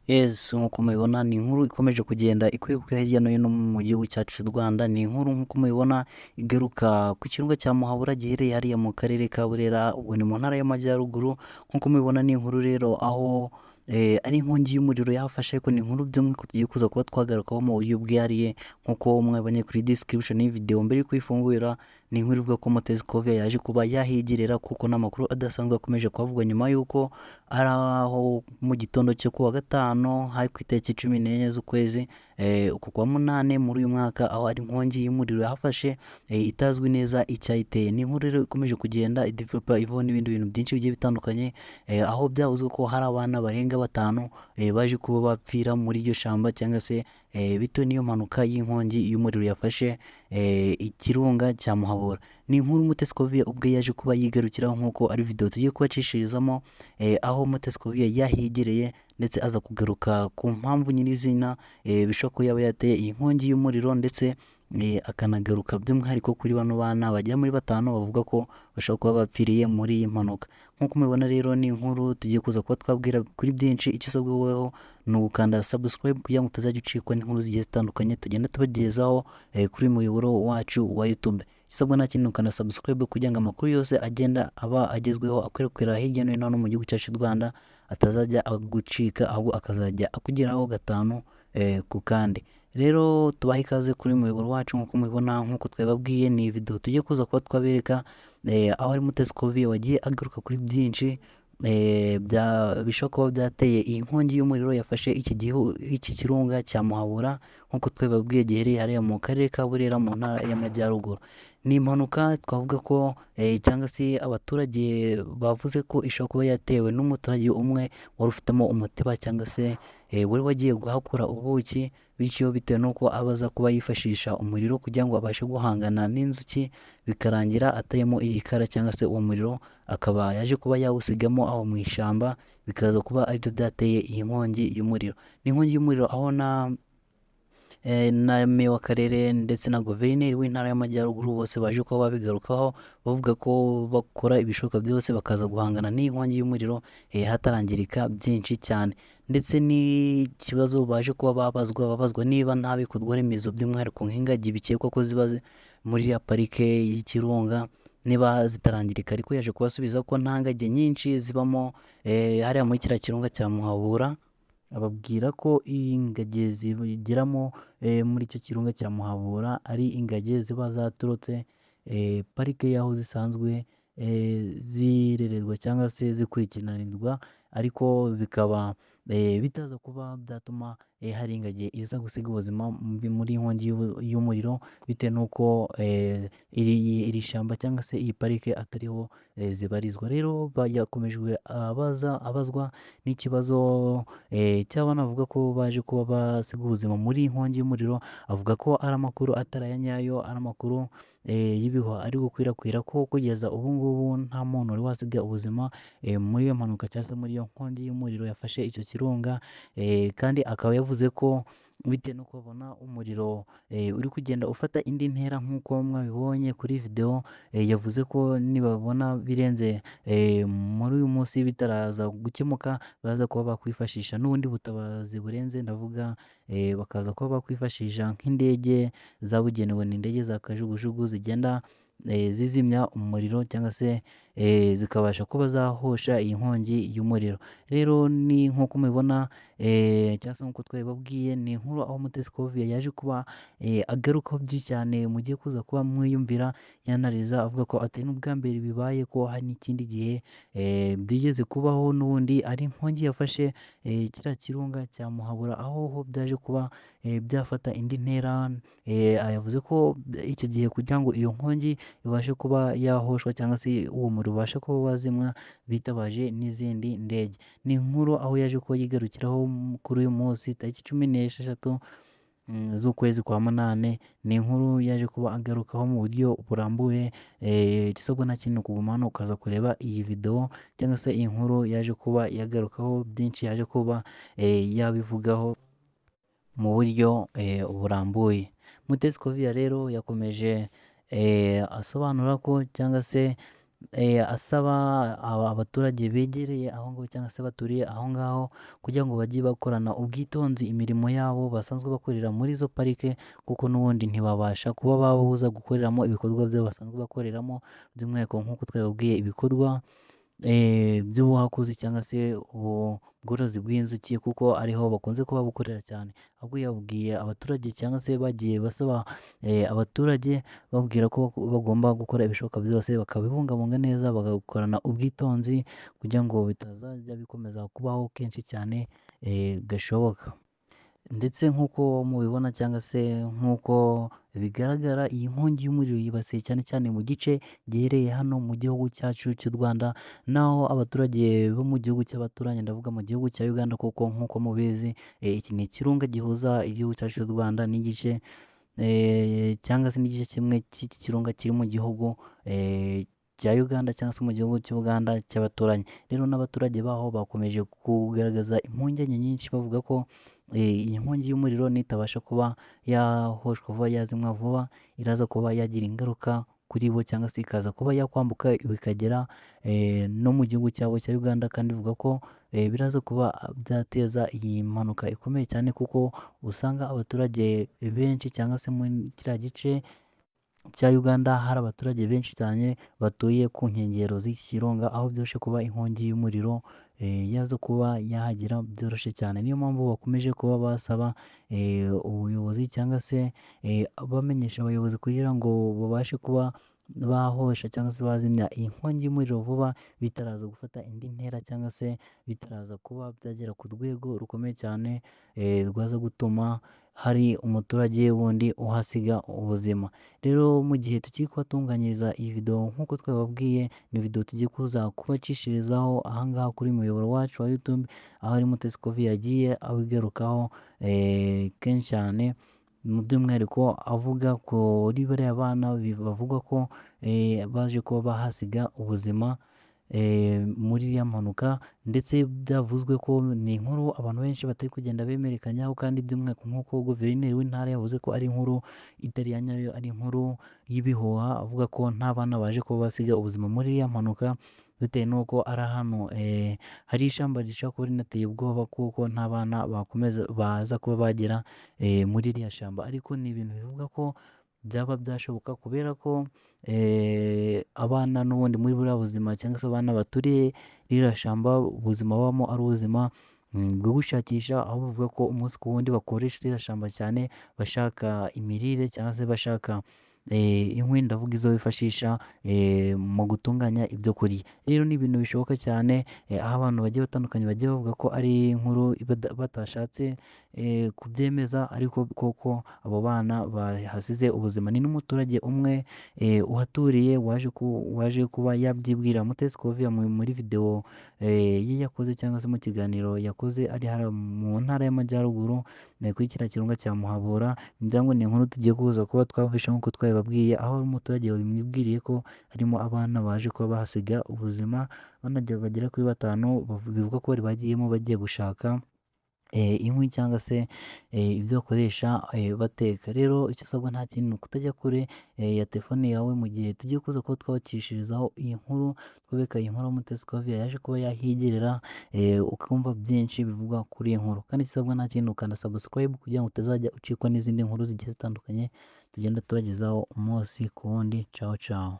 Yes, nk'uko mubibona ni inkuru ikomeje kugenda ikwirakwira hirya no hino mu gihugu cyacu cy'u Rwanda. Ni inkuru nk'uko mubibona igaruka ku kirunga cya Muhabura giherereye hariya mu karere ka Burera, ubu ni mu ntara y'Amajyaruguru. Nk'uko mubibona ni inkuru rero aho ari inkongi y'umuriro yafashe, ariko ni inkuru by'umwihariko tugiye kuza kuba twagarukaho mu buryo bwihariye nk'uko mwabonye kuri description y'iyi video mbere y'uko uyifungura. Ni inkuru ivuga ko Mutesi Kovia yaje kuba yahigerera, kuko n'amakuru adasanzwe akomeje kuhavugwa nyuma y'uko ari aho mu gitondo cyo kuwa gatanu hari ku itariki 14 z'ukwezi uku kwa munane muri uyu mwaka, aho ari inkongi y'umuriro yafashe itazwi neza icyayiteye. Ni inkuru rero ikomeje kugenda idevelopa ivaho n'ibindi bintu byinshi bigiye bitandukanye, aho byavuzwe ko hari abana barenga batanu baje kuba bapfira muri iryo shamba, cyangwa se bitewe n'iyo mpanuka y'inkongi y'umuriro yafashe ikirunga cya Muhabura. Ni inkuru Mutesi Kovia ubwe yaje kuba yigarukiraho, nk'uko ari video tugiye kubacishirizamo, aho Mutesi Kovia yahigereye ndetse aza kugaruka ku mpamvu nyirizina bishobora kuba yaba yateye iyi nkongi y'umuriro, ndetse akanagaruka by'umwihariko kuri bano bana bagera muri batanu bavuga ko bashobora kuba bapfiriye muri iyi mpanuka. Nk'uko mubibona rero ni inkuru tugiye kuza kuba twabwira kuri byinshi. Icyo usabwa wowe ni ugukanda subscribe kugira ngo utazajya ucikwa n'inkuru zigiye zitandukanye tugenda tubagezaho kuri uyu muyoboro wacu wa YouTube. Isabwa nta kindi ukanda subscribe kugira ngo amakuru yose agenda aba agezweho akwirakwira hirya no hino mu gihugu cyacu cy'u Rwanda atazajya agucika, ahubwo akazajya akugeraho gatanu ku kandi. Rero tubahe ikaze kuri muyoboro wacu. nk'uko mubibona, nk'uko twababwiye, ni video tugiye kuza kuba twabereka aho ari Mutesi Kovia wagiye agaruka kuri byinshi bishobora kuba byateye iyi nkongi y'umuriro yafashe iki kirunga cya Muhabura, nk'uko twababwiye giherereye hariya mu karere ka Burera mu ntara y'Amajyaruguru. Ni impanuka twavuga ko cyangwa se abaturage bavuze ko ishobora kuba yatewe n'umuturage umwe wari ufitemo umutiba, cyangwa se wari wagiye guhakura ubuki, bityo bitewe n'uko abaza kuba yifashisha umuriro kugira ngo abashe guhangana n'inzuki, bikarangira atayemo igikara, cyangwa se uwo muriro akaba yaje kuba yawusigamo aho mu ishyamba, bikaza kuba aribyo byateye iyi nkongi y'umuriro. Ni inkongi y'umuriro aho na meya w'akarere ndetse na guverineri w'intara y'Amajyaruguru bose baje kuba babigarukaho, bavuga ko bakora ibishoboka byose bakaza guhangana n'iyi nkongi y'umuriro hatarangirika byinshi cyane. Ndetse n'ikibazo baje kuba babazwa niba nta bikorwa remezo by'umwihariko nk'ingagi bikekwa ko ziba muri ya parike y'ikirunga niba zitarangirika, ariko yaje kubasubiza ko nta ngagi nyinshi zibamo hariya muri kiriya kirunga cya Muhabura. Ababwira ko ingagi zigeramo muri icyo kirunga cya Muhabura ari ingagi ziba zaturutse parike y'aho zisanzwe zirererwa cyangwa se zikurikiranirwa, ariko bikaba bitaza kuba byatuma hari ingagi iza gusiga ubuzima muri inkongi y'umuriro, bitewe n'uko iri shyamba cyangwa se iyi parike atariho zibarizwa. Rero yakomejwe abazwa n'ikibazo cy'abana bavuga ko baje kuba basiga ubuzima muri iyi nkongi y'umuriro. Avuga ko ari amakuru atari aya nyayo, ari amakuru y'ibihuha ari gukwirakwira, ko kugeza ubu ngubu nta muntu wari wasiga ubuzima muri iyo mpanuka cyangwa se muri iyo nkongi y'umuriro yafashe icyo kirunga. Kandi akaba yavuze ko bitewe n'uko babona umuriro uri kugenda ufata indi ntera nk'uko mwabibonye kuri video, yavuze ko nibabona birenze muri uyu munsi bitaraza gukemuka, baza kuba bakwifashisha n'ubundi butabazi burenze, ndavuga bakaza kuba bakwifashisha nk'indege zabugenewe, ni indege za kajugujugu zigenda zizimya umuriro, cyangwa se zikabasha kuba zahosha iyi nkongi y'umuriro. Rero ni nk'uko mubibona cyangwa se nk'uko twabibabwiye, ni inkuru aho Mutesi Kovia yaje kuba agarukaho byinshi cyane, mugiye kuza kuba mwiyumvira yanariza, avuga ko atari n'ubwa mbere bibaye, ko hari n'ikindi gihe byigeze kubaho n'ubundi ari inkongi yafashe kiriya kirunga cya Muhabura, aho ho byaje kuba byafata indi ntera. Yavuze ko icyo gihe kugira ngo iyo nkongi ibashe kuba yahoshwa, cyangwa se uwo muriro ubashe kuba wazimwa, bitabaje n'izindi ndege. Ni inkuru aho yaje kuba yigarukiraho kuri uyu munsi tariki 16 z'ukwezi kwa munane. Ni inkuru yaje kuba agarukaho mu buryo burambuye. Igisabwa nta kindi kuguma hano ukaza kureba iyi video, cyangwa se iyi nkuru yaje kuba yagarukaho byinshi, yaje kuba yabivugaho mu buryo burambuye. Mutesi Kovia rero yakomeje asobanura ko, cyangwa se asaba abaturage begereye aho ngaho cyangwa se baturiye aho ngaho kugira ngo bajye bakorana ubwitonzi imirimo yabo basanzwe bakorera muri izo parike, kuko n'ubundi ntibabasha kuba babuza gukoreramo ibikorwa byabo basanzwe bakoreramo, by'umwihariko nk'uko twababwiye ibikorwa by'ubuhakuzi cyangwa se ubworozi bw'inzuki, kuko ariho bakunze kuba bukorera cyane. Ahubwo yabwiye abaturage cyangwa se bagiye basaba abaturage babwira ko bagomba gukora ibishoboka byose bakabibungabunga neza, bagakorana ubwitonzi kugira ngo bitazajya bikomeza kubaho kenshi cyane gashoboka. Ndetse nk'uko mubibona cyangwa se nk'uko bigaragara, iyi nkongi y'umuriro yibasiye cyane cyane mu gice giherereye hano mu gihugu cyacu cy'u Rwanda, naho abaturage bo mu gihugu cy'abaturanyi, ndavuga mu gihugu cya Uganda, kuko nk'uko mubizi iki ni ikirunga gihuza igihugu cyacu cy'u Rwanda n'igice cyangwa se n'igice kimwe cy'iki kirunga kiri mu gihugu cya Uganda cyangwa se mu gihugu cy'Uganda cy'abaturanyi. Rero n'abaturage baho bakomeje kugaragaza impungenge nyinshi bavuga ko iyi nkongi y'umuriro nitabasha kuba yahoshwa vuba, yazimwa vuba, iraza kuba yagira ingaruka kuri bo cyangwa se ikaza kuba yakwambuka bikagera no mu gihugu cyabo cya Uganda, kandi bivuga ko biraza kuba byateza iyi mpanuka ikomeye cyane, kuko usanga abaturage benshi cyangwa se muri kiriya gice cya Uganda hari abaturage benshi cyane batuye ku nkengero z'iki kirunga, aho byoroshye kuba inkongi y'umuriro yaza kuba yahagera byoroshye cyane. Niyo mpamvu bakomeje kuba basaba ubuyobozi cyangwa se bamenyesha abayobozi kugira ngo babashe kuba bahosha cyangwa se bazimya iyi nkongi y'umuriro vuba, bitaraza gufata indi ntera cyangwa se bitaraza kuba byagera ku rwego rukomeye cyane rwaza gutuma hari umuturage wundi uhasiga ubuzima. Rero mu gihe tukiri kubatunganyiriza iyi video nk'uko twababwiye, ni video tugiye kuza kubacishirizaho aha ngaha kuri muyoboro wacu wa YouTube, aho ari Mutesi Coffee yagiye abigarukaho kenshi cyane, mu by'umwihariko avuga kuri bariya bana bavuga ko baje kuba bahasiga ubuzima muri iriya mpanuka, ndetse byavuzwe ko ni inkuru abantu benshi batari kugenda bemerekanyaho, kandi by'umwihariko nk'uko guverineri w'intara yavuze ko ari inkuru itari iya nyayo, ari inkuru y'ibihuha, avuga ko nta bana baje kuba basiga ubuzima muri iriya mpanuka, bitewe n'uko ari ahantu hari ishyamba rishobora kuba rinateye ubwoba, kuko nta bana baza kuba bagera muri iriya shyamba. Ariko ni ibintu bivuga ko byaba byashoboka, kubera ko abana n'ubundi muri buriya buzima cyangwa se abana baturiye ririya shyamba, ubuzima babamo ari ubuzima bwo gushakisha, aho bavuga ko umunsi ku wundi bakoresha ririya shyamba cyane bashaka imirire cyangwa se bashaka inkwi, ndavuga izo bifashisha mu gutunganya ibyo kurya. Rero ni ibintu bishoboka cyane, aho abantu bagiye batandukanye bagiye bavuga ko ari inkuru batashatse kubyemeza, ariko koko abo bana bahasize ubuzima. Ni n'umuturage umwe uhaturiye waje kuba yabyibwira Mutesi Coffee muri video ye yakoze cyangwa se mu kiganiro yakoze ari mu ntara y'Amajyaruguru kuri kiriya kirunga cya Muhabura. Ngira ngo ni inkuru tugiye kuza kuba twabafasha nk'uko twabibabwiye, aho ari umuturage wabimwibwiriye ko harimo abana baje kuba bahasiga ubuzima, bagera kuri 5 bivuga ko bari bagiyemo bagiye gushaka inkwi cyangwa se ibyo bakoresha bateka. Rero icyo usabwa nta kindi ni ukutajya kure ya telefone yawe mu gihe tugiye kuza kuba twabacishirizaho iyi nkuru, twabeka iyi nkuru Mutesi Coffee yaje kuba yahigerera ukumva byinshi bivugwa kuri iyi nkuru. Kandi icyo usabwa nta kindi ni ukanda subscribe kugira ngo utazajya ucikwa n'izindi nkuru zigiye zitandukanye tugenda tubagezaho umunsi ku wundi. Ciao ciao.